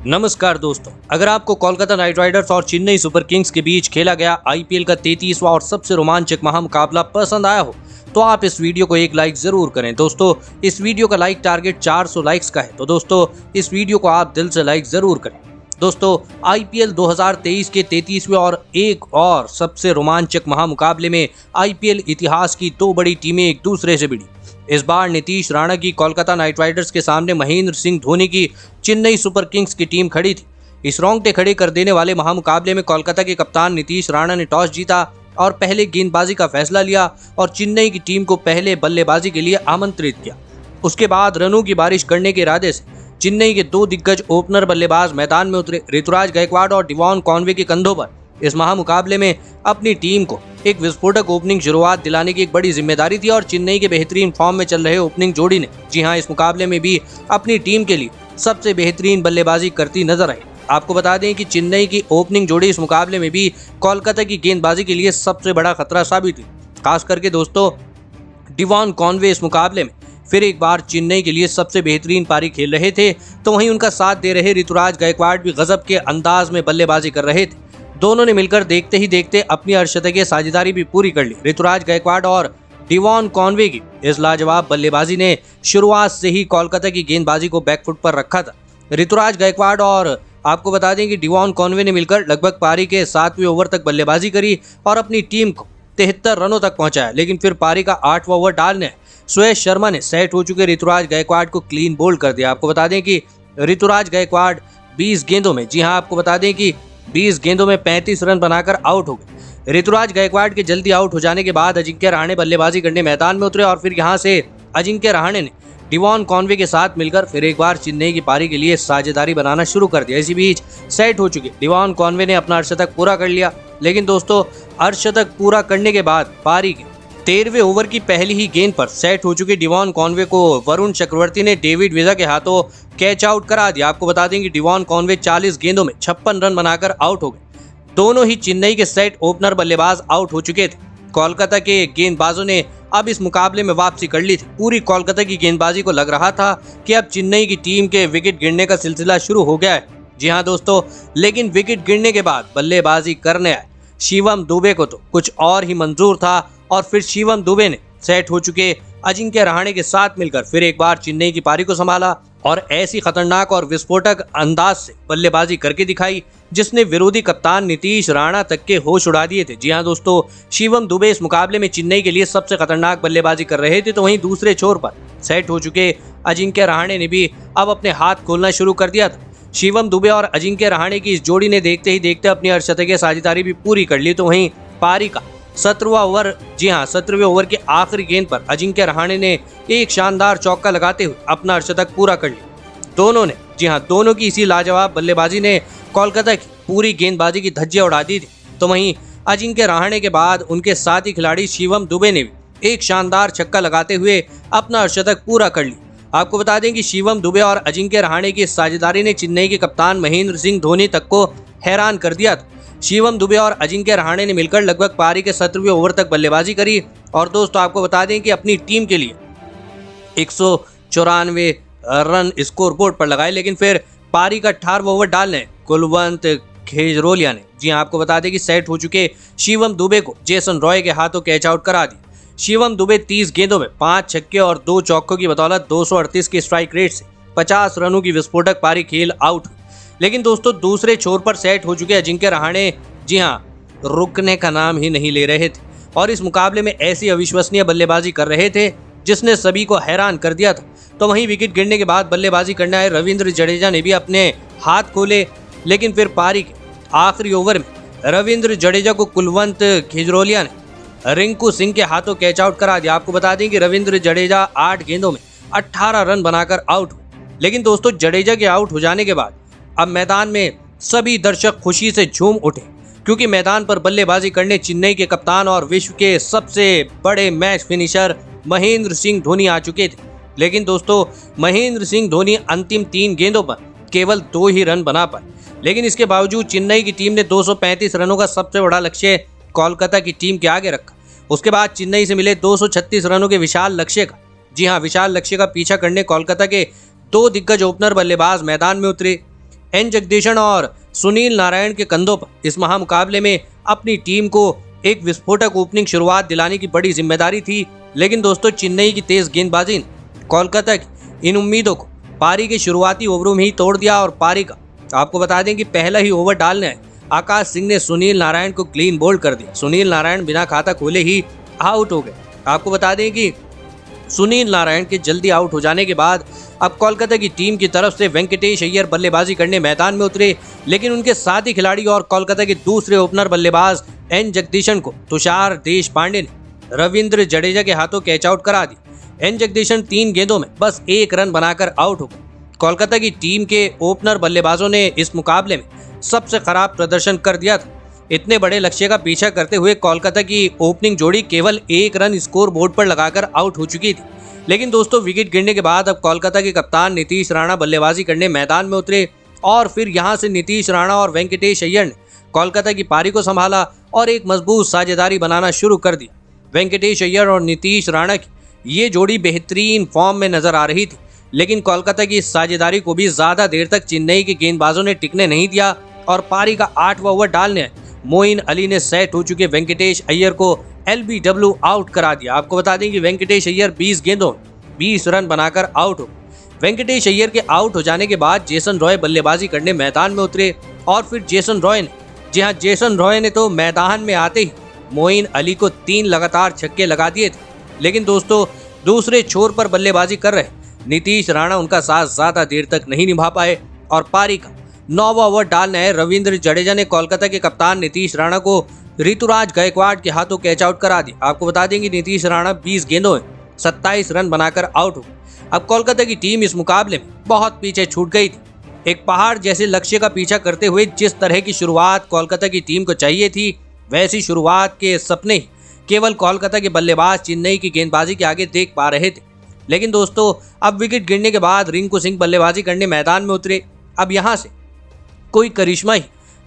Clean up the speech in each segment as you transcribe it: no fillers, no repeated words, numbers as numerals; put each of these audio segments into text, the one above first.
नमस्कार दोस्तों, अगर आपको कोलकाता नाइट राइडर्स और चेन्नई सुपर किंग्स के बीच खेला गया आईपीएल का 33वां और सबसे रोमांचक महामुकाबला पसंद आया हो तो आप इस वीडियो को एक लाइक जरूर करें। दोस्तों, इस वीडियो का लाइक टारगेट 400 लाइक्स का है, तो दोस्तों इस वीडियो को आप दिल से लाइक जरूर करें। दोस्तों, आईपीएल 2023 के 33वें और एक और सबसे रोमांचक महामुकाबले में आईपीएल इतिहास की दो बड़ी टीमें एक दूसरे से भिड़ी। इस बार नीतीश राणा की कोलकाता नाइट राइडर्स के सामने महेंद्र सिंह धोनी की चेन्नई सुपर किंग्स की टीम खड़ी थी। इस रोंगटे खड़े कर देने वाले महामुकाबले में कोलकाता के कप्तान नीतीश राणा ने टॉस जीता और पहले गेंदबाजी का फैसला लिया और चेन्नई की टीम को पहले बल्लेबाजी के लिए आमंत्रित किया। उसके बाद रनों की बारिश करने के इरादे से चेन्नई के दो दिग्गज ओपनर बल्लेबाज मैदान में उतरे। ऋतुराज गायकवाड़ और डिवॉन कॉनवे के कंधों पर इस महामुकाबले में अपनी टीम को एक विस्फोटक ओपनिंग शुरुआत दिलाने की एक बड़ी जिम्मेदारी थी और चेन्नई के बेहतरीन फॉर्म में चल रहे ओपनिंग जोड़ी ने इस मुकाबले में भी अपनी टीम के लिए सबसे बेहतरीन बल्लेबाजी करती नजर आई। आपको बता दें कि चेन्नई की ओपनिंग जोड़ी इस मुकाबले में भी कोलकाता की गेंदबाजी के लिए सबसे बड़ा खतरा साबित हुई। खास करके दोस्तों, डिवॉन कॉनवे इस मुकाबले में फिर एक बार चेन्नई के लिए सबसे बेहतरीन पारी खेल रहे थे, तो वहीं उनका साथ दे रहे ऋतुराज गायकवाड़ भी गजब के अंदाज में बल्लेबाजी कर रहे थे। दोनों ने मिलकर देखते ही देखते अपनी अर्धशतकीय साझेदारी भी पूरी कर ली। ऋतुराज गायकवाड़ और डिवॉन कॉनवे की इस लाजवाब बल्लेबाजी ने शुरुआत से ही कोलकाता की गेंदबाजी को बैकफुट पर रखा था। ऋतुराज गायकवाड़ और आपको बता दें कि डिवॉन कॉनवे ने मिलकर लगभग पारी के 7वें ओवर तक बल्लेबाजी करी और अपनी टीम को 73 रनों तक पहुंचाया। लेकिन फिर पारी का 8वां ओवर डालने सुयश शर्मा ने सेट हो चुके ऋतुराज गायकवाड़ को क्लीन बोल्ड कर दिया। आपको बता दें कि ऋतुराज गायकवाड़ 20 गेंदों में आपको बता दें कि 20 गेंदों में 35 रन बनाकर आउट हो गए। ऋतुराज गायकवाड़ के जल्दी आउट हो जाने के बाद अजिंक्य रहाणे बल्लेबाजी करने मैदान में उतरे और फिर यहां से अजिंक्य रहाणे ने डिवॉन कॉनवे के साथ मिलकर फिर एक बार चेन्नई की पारी के लिए साझेदारी बनाना शुरू कर दिया। इसी बीच सेट हो चुके डिवॉन कॉनवे ने अपना अर्धशतक पूरा कर लिया। लेकिन दोस्तों, अर्धशतक पूरा करने के बाद पारी के 13वें ओवर की पहली ही गेंद पर सेट हो चुके डिवॉन कॉनवे को वरुण चक्रवर्ती ने डेविड विजा के हाथों कैच आउट करा दिया। आपको बता दें कि डिवॉन कॉनवे 40 गेंदों में 56 रन बनाकर आउट हो गए। दोनों ही चेन्नई के सेट ओपनर बल्लेबाज आउट हो चुके थे। कोलकाता के गेंदबाजों ने अब इस मुकाबले में वापसी कर ली थी। पूरी कोलकाता की गेंदबाजी को लग रहा था कि अब चेन्नई की टीम के विकेट गिरने का सिलसिला शुरू हो गया है। जी हाँ दोस्तों, लेकिन विकेट गिरने के बाद बल्लेबाजी करने आए शिवम दुबे को तो कुछ और ही मंजूर था और फिर शिवम दुबे ने सेट हो चुके अजिंक्य रहाणे के साथ मिलकर फिर एक बार चेन्नई की पारी को संभाला और ऐसी खतरनाक और विस्फोटक अंदाज से बल्लेबाजी करके दिखाई जिसने विरोधी कप्तान नीतीश राणा तक के होश उड़ा दिए थे। जी हाँ दोस्तों, शिवम दुबे इस मुकाबले में चेन्नई के लिए सबसे खतरनाक बल्लेबाजी कर रहे थे, तो वहीं दूसरे छोर पर सेट हो चुके अजिंक्य रहाणे ने भी अब अपने हाथ खोलना शुरू कर दिया था। शिवम दुबे और अजिंक्य रहाणे की इस जोड़ी ने देखते ही देखते अपनी अर्धशतकीय साझेदारी भी पूरी कर ली। तो वहीं पारी का 17वां ओवर 17वें ओवर की आखिरी गेंद पर अजिंक्य रहाणे ने एक शानदार चौका लगाते हुए अपना अर्धशतक पूरा कर लिया। दोनों की इसी लाजवाब बल्लेबाजी ने कोलकाता की पूरी गेंदबाजी की धज्जियां उड़ा दी थी। तो वहीं अजिंक्य रहाणे के बाद उनके साथी खिलाड़ी शिवम दुबे ने भी एक शानदार छक्का लगाते हुए अपना अर्धशतक पूरा कर लिया। आपको बता दें कि शिवम दुबे और अजिंक्य रहाणे की साझेदारी ने चेन्नई के कप्तान महेंद्र सिंह धोनी तक को हैरान कर दिया था। शिवम दुबे और अजिंक्य रहाणे ने मिलकर लगभग पारी के 17वें ओवर तक बल्लेबाजी करी और दोस्तों आपको बता दें कि अपनी टीम के लिए 194 रन स्कोर बोर्ड पर लगाए। लेकिन फिर पारी का 18वां ओवर डालने कुलवंत खेजरोलिया ने आपको बता दें कि सेट हो चुके शिवम दुबे को जेसन रॉय के हाथों कैच आउट करा दिया। शिवम दुबे 30 गेंदों में 5 छक्के और 2 चौकों की बदौलत 238 की स्ट्राइक रेट से 50 रनों की विस्फोटक पारी खेल आउट हुई। लेकिन दोस्तों, दूसरे छोर पर सेट हो चुके अजिंक्य रहाणे रुकने का नाम ही नहीं ले रहे थे और इस मुकाबले में ऐसी अविश्वसनीय बल्लेबाजी कर रहे थे जिसने सभी को हैरान कर दिया था। तो वहीं विकेट गिरने के बाद बल्लेबाजी करने आए रविंद्र जडेजा ने भी अपने हाथ खोले। लेकिन फिर पारी के आखिरी ओवर में रविंद्र जडेजा को कुलवंत खिजरोलिया ने रिंकू सिंह के हाथों कैच आउट करा दिया। आपको बता दें कि रविंद्र जडेजा 8 गेंदों में 18 रन बनाकर आउट हुए। लेकिन दोस्तों, जडेजा के आउट हो जाने के बाद अब मैदान में सभी दर्शक खुशी से झूम उठे क्योंकि मैदान पर बल्लेबाजी करने चेन्नई के कप्तान और विश्व के सबसे बड़े मैच फिनिशर महेंद्र सिंह धोनी आ चुके थे। लेकिन दोस्तों, महेंद्र सिंह धोनी अंतिम 3 गेंदों पर केवल 2 ही रन बना पाए। लेकिन इसके बावजूद चेन्नई की टीम ने 235 रनों का सबसे बड़ा लक्ष्य कोलकाता की टीम के आगे रखा। उसके बाद चेन्नई से मिले 236 रनों के विशाल लक्ष्य का पीछा करने कोलकाता के 2 दिग्गज ओपनर बल्लेबाज मैदान में उतरे। एन जगदीशन और सुनील नारायण के कंधों पर इस महामुकाबले में अपनी टीम को एक विस्फोटक ओपनिंग शुरुआत दिलाने की बड़ी जिम्मेदारी थी। लेकिन दोस्तों चेन्नई की तेज गेंदबाजी ने कोलकाता की इन उम्मीदों को पारी के शुरुआती ओवरों में ही तोड़ दिया और पारी का आपको बता दें कि पहला ही ओवर डालने आए आकाश सिंह ने सुनील नारायण को क्लीन बोल्ड कर दिया। सुनील नारायण बिना खाता खोले ही आउट हो गए। आपको बता दें कि सुनील नारायण के जल्दी आउट हो जाने के बाद अब कोलकाता की टीम की तरफ से वेंकटेश अय्यर बल्लेबाजी करने मैदान में उतरे, लेकिन उनके साथी खिलाड़ी और कोलकाता के दूसरे ओपनर बल्लेबाज एन जगदीशन को तुषार देशपांडे ने रविंद्र जडेजा के हाथों कैच आउट करा दी। एन जगदीशन 3 गेंदों में बस 1 रन बनाकर आउट हो गए। कोलकाता की टीम के ओपनर बल्लेबाजों ने इस मुकाबले में सबसे खराब प्रदर्शन कर दिया था। इतने बड़े लक्ष्य का पीछा करते हुए कोलकाता की ओपनिंग जोड़ी केवल 1 रन स्कोर बोर्ड पर लगाकर आउट हो चुकी थी। लेकिन दोस्तों विकेट गिरने के बाद अब कोलकाता के कप्तान नीतीश राणा बल्लेबाजी करने मैदान में उतरे और फिर यहां से नीतीश राणा और वेंकटेश अय्यर ने कोलकाता की पारी को संभाला और एक मजबूत साझेदारी बनाना शुरू कर दी। वेंकटेश अय्यर और नीतीश राणा की ये जोड़ी बेहतरीन फॉर्म में नजर आ रही थी, लेकिन कोलकाता की इस साझेदारी को भी ज्यादा देर तक चेन्नई के गेंदबाजों ने टिकने नहीं दिया और पारी का 8वां ओवर डालने मोइन अली ने सेट हो चुके वेंकटेश अय्यर को LBW आउट करा दिया। आपको बता दें कि वेंकटेश अय्यर 20 गेंदों 20 रन बनाकर आउट हो। वेंकटेश अय्यर के आउट हो जाने के बाद जेसन रॉय बल्लेबाजी करने मैदान में उतरे और फिर जेसन रॉय ने तो मैदान में आते ही मोइन अली को 3 लगातार छक्के लगा दिए थे। लेकिन दोस्तों दूसरे छोर पर बल्लेबाजी कर रहे नीतीश राणा उनका साथ ज्यादा देर तक नहीं निभा पाए और पारी का 9वां ओवर डालने आए रविंद्र जडेजा ने कोलकाता के कप्तान नीतीश राणा को ऋतुराज गायकवाड़ के हाथों कैच आउट करा दिया। आपको बता दें कि नीतीश राणा 20 गेंदों में 27 रन बनाकर आउट हो। अब कोलकाता की टीम इस मुकाबले में बहुत पीछे छूट गई थी। एक पहाड़ जैसे लक्ष्य का पीछा करते हुए जिस तरह की शुरुआत कोलकाता की टीम को चाहिए थी, वैसी शुरुआत के सपने ही केवल कोलकाता के बल्लेबाज चेन्नई की गेंदबाजी के आगे देख पा रहे थे। लेकिन दोस्तों अब विकेट गिरने के बाद रिंकू सिंह बल्लेबाजी करने मैदान में उतरे। अब यहां से कोई करिश्मा ही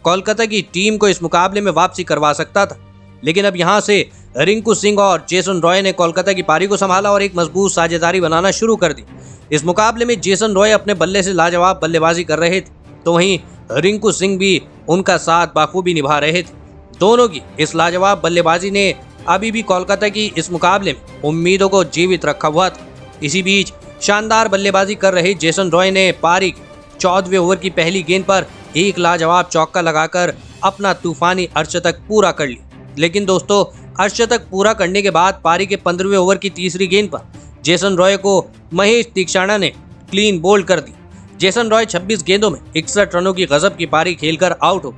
कोलकाता की टीम को इस मुकाबले में वापसी करवा सकता था, लेकिन अब यहां से रिंकू सिंह और जेसन रॉय ने कोलकाता की पारी को संभाला और एक मजबूत साझेदारी बनाना शुरू कर दी। इस मुकाबले में जेसन रॉय अपने बल्ले से लाजवाब बल्लेबाजी कर रहे थे, तो वहीं रिंकू सिंह भी उनका साथ बाखूबी निभा रहे थे। दोनों की इस लाजवाब बल्लेबाजी ने अभी भी कोलकाता की इस मुकाबले में उम्मीदों को जीवित रखा हुआ था। इसी बीच शानदार बल्लेबाजी कर रहे जेसन रॉय ने पारी के 14वें ओवर की पहली गेंद पर एक लाजवाब चौका लगाकर अपना तूफानी अर्धशतक पूरा कर लिया। लेकिन दोस्तों अर्धशतक पूरा करने के बाद पारी के 15वें ओवर की तीसरी गेंद पर जेसन रॉय को महेश तीक्षाणा ने क्लीन बोल्ड कर दी। जेसन रॉय 26 गेंदों में 61 रनों की गजब की पारी खेलकर आउट हो।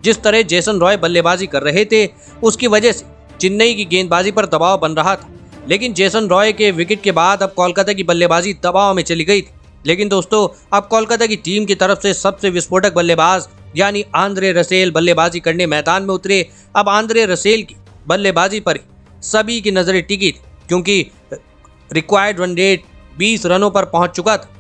जिस तरह जेसन रॉय बल्लेबाजी कर रहे थे उसकी वजह से चेन्नई की गेंदबाजी पर दबाव बन रहा था, लेकिन जेसन रॉय के विकेट के बाद अब कोलकाता की बल्लेबाजी दबाव में चली गई थी। लेकिन दोस्तों अब कोलकाता की टीम की तरफ से सबसे विस्फोटक बल्लेबाज यानी आंद्रे रसेल बल्लेबाजी करने मैदान में उतरे। अब आंद्रे रसेल की बल्लेबाजी पर सभी की नजरें टिकी थी, क्योंकि रिक्वायर्ड रन रेट 20 रनों पर पहुंच चुका था।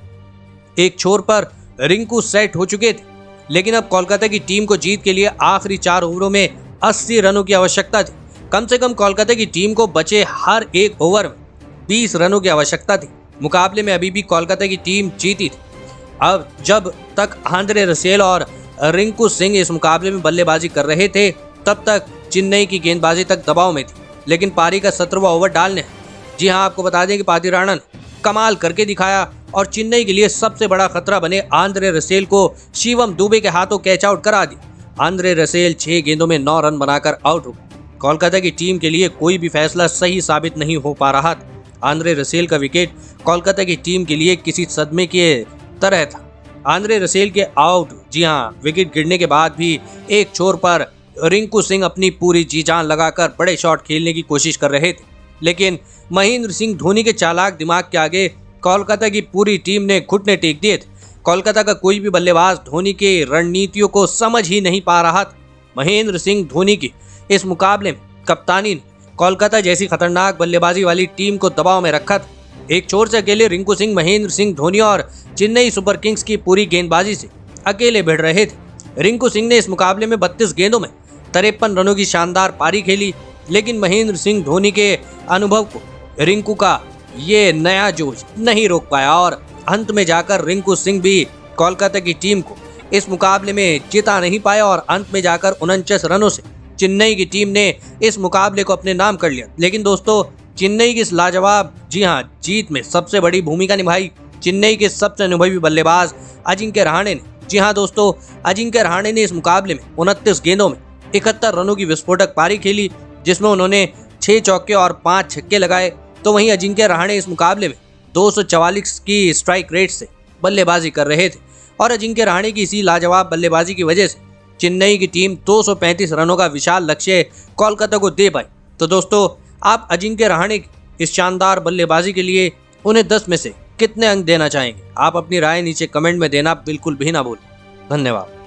एक छोर पर रिंकू सेट हो चुके थे, लेकिन अब कोलकाता की टीम को जीत के लिए आखिरी 4 ओवरों में 80 रनों की आवश्यकता थी। कम से कम कोलकाता की टीम को बचे हर एक ओवर में 20 रनों की आवश्यकता थी। मुकाबले में अभी भी कोलकाता की टीम जीती थी। अब जब तक आंद्रे रसेल और रिंकू सिंह इस मुकाबले में बल्लेबाजी कर रहे थे, तब तक चेन्नई की गेंदबाजी तक दबाव में थी। लेकिन पारी का 17वां ओवर डालने, जी हां आपको बता दें कि पातिराणा ने कमाल करके दिखाया और चेन्नई के लिए सबसे बड़ा खतरा बने आंद्रे रसेल को शिवम दुबे के हाथों कैच आउट करा दिया। आंद्रे रसेल 6 गेंदों में 9 रन बनाकर आउट हो। कोलकाता की टीम के लिए कोई भी फैसला सही साबित नहीं हो पा रहा था। आंद्रे रसेल का विकेट कोलकाता की टीम के लिए किसी सदमे के तरह था। आंद्रे रसेल के आउट, जी हां, विकेट गिरने के बाद भी एक छोर पर रिंकू सिंह अपनी पूरी जी जान लगाकर बड़े शॉट खेलने की कोशिश कर रहे थे, लेकिन महेंद्र सिंह धोनी के चालाक दिमाग के आगे कोलकाता की पूरी टीम ने घुटने टेक दिए थे। कोलकाता का कोई भी बल्लेबाज धोनी के रणनीतियों को समझ ही नहीं पा रहा था। महेंद्र सिंह धोनी की इस मुकाबले में कप्तानी ने कोलकाता जैसी खतरनाक बल्लेबाजी वाली टीम को दबाव में रखा था। एक छोर से अकेले रिंकू सिंह, महेंद्र सिंह धोनी और चेन्नई सुपर किंग्स की पूरी गेंदबाजी से अकेले भिड़ रहे थे। रिंकू सिंह ने इस मुकाबले में 32 गेंदों में 53 रनों की शानदार पारी खेली, लेकिन महेंद्र सिंह धोनी के अनुभव को रिंकू का ये नया जोश नहीं रोक पाया और अंत में जाकर रिंकू सिंह भी कोलकाता की टीम को इस मुकाबले में जिता नहीं पाए और अंत में जाकर 49 रनों से चेन्नई की टीम ने इस मुकाबले को अपने नाम कर लिया। लेकिन दोस्तों, चेन्नई की इस लाजवाब जीत में सबसे बड़ी भूमिका निभाई चेन्नई के सबसे अनुभवी बल्लेबाज अजिंक्य रहाणे ने। जी हाँ दोस्तों, अजिंक्य रहाणे ने इस मुकाबले में 29 गेंदों में 71 रनों की विस्फोटक पारी खेली, जिसमें उन्होंने 6 चौके और 5 छक्के लगाए। तो वहीं अजिंक्य रहाणे इस मुकाबले में 244 की स्ट्राइक रेट से बल्लेबाजी कर रहे थे और अजिंक्य रहाणे की इसी लाजवाब बल्लेबाजी की वजह से चेन्नई की टीम 235 रनों का विशाल लक्ष्य कोलकाता को दे पाई। तो दोस्तों, आप अजिंक्य रहाणे की इस शानदार बल्लेबाजी के लिए उन्हें 10 में से कितने अंक देना चाहेंगे? आप अपनी राय नीचे कमेंट में देना बिल्कुल भी ना भूलें। धन्यवाद।